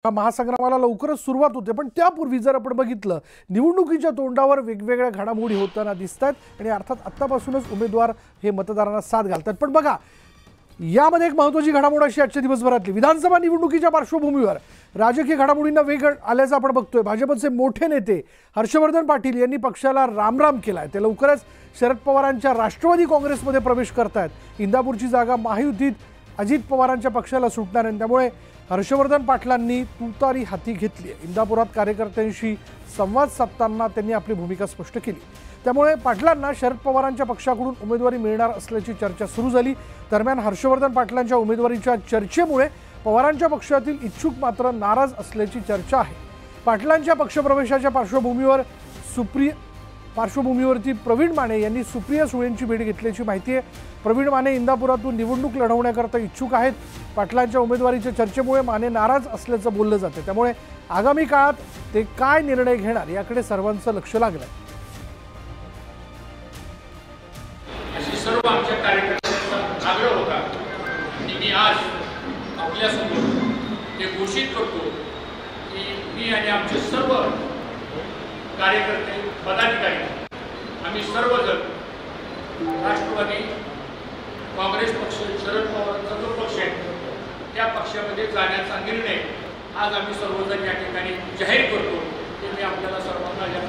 महासंग्रामाला लवकरच सुरुवात होते, पण त्यापूर्वी जर आपण बघितलं निवडणुकीच्या तोंडावर वेगवेगळ्या घडामोडी होताना दिसतात आणि अर्थात आत्तापासूनच उमेदवार हे मतदारांना साथ घालतात। पण बघा, यामध्ये एक महत्त्वाची घडामोड अशी आजच्या दिवसभरातली विधानसभा निवडणुकीच्या पार्श्वभूमीवर राजकीय घडामोडींना वेग आल्याचं आपण बघतोय। भाजपचे मोठे नेते हर्षवर्धन पाटील यांनी पक्षाला रामराम केलाय। ते लवकरच शरद पवारांच्या राष्ट्रवादी काँग्रेसमध्ये प्रवेश करतायत। इंदापूरची जागा महायुतीत अजित पवारांच्या पक्षाला सुटणार आहे, त्यामुळे हर्षवर्धन पाटलांनी तुतारी हाती घेतली आहे। इंदापुरात कार्यकर्त्यांशी संवाद साधताना त्यांनी आपली भूमिका स्पष्ट केली। त्यामुळे पाटलांना शरद पवारांच्या पक्षाकडून उमेदवारी मिळणार असल्याची चर्चा सुरू झाली। दरम्यान हर्षवर्धन पाटलांच्या उमेदवारीच्या चर्चेमुळे पवारांच्या पक्षातील इच्छुक मात्र नाराज असल्याची चर्चा आहे। पाटलांच्या पक्षप्रवेशाच्या पार्श्वभूमीवरती प्रवीण माने यांनी सुप्रिया सुळेंची भेट घेतल्याची माहिती आहे। प्रवीण माने इंदापुरातून निवडणूक लढवण्याकरता इच्छुक आहेत। पाटलांच्या उमेदवारीच्या चर्चेमुळे माने नाराज असल्याचं बोललं जातं, त्यामुळे आगामी काळात ते काय निर्णय घेणार याकडे सर्वांचं लक्ष लागलंय। अशी सर्व आमच्या कार्यकर्त्यांचा आग्रह होता आणि मी आज आपल्यासमोर हे घोषित करतो की मी आणि आमचे सर्व कार्यकर्ते पदाधिकारी आम्ही सर्वजण राष्ट्रवादी काँग्रेस पक्ष शरद पवारांचा जो पक्ष आहे त्या पक्षामध्ये जाण्याचा निर्णय आज आम्ही सर्वजण या ठिकाणी जाहीर करतो। ते मी आपल्याला सर्वांना या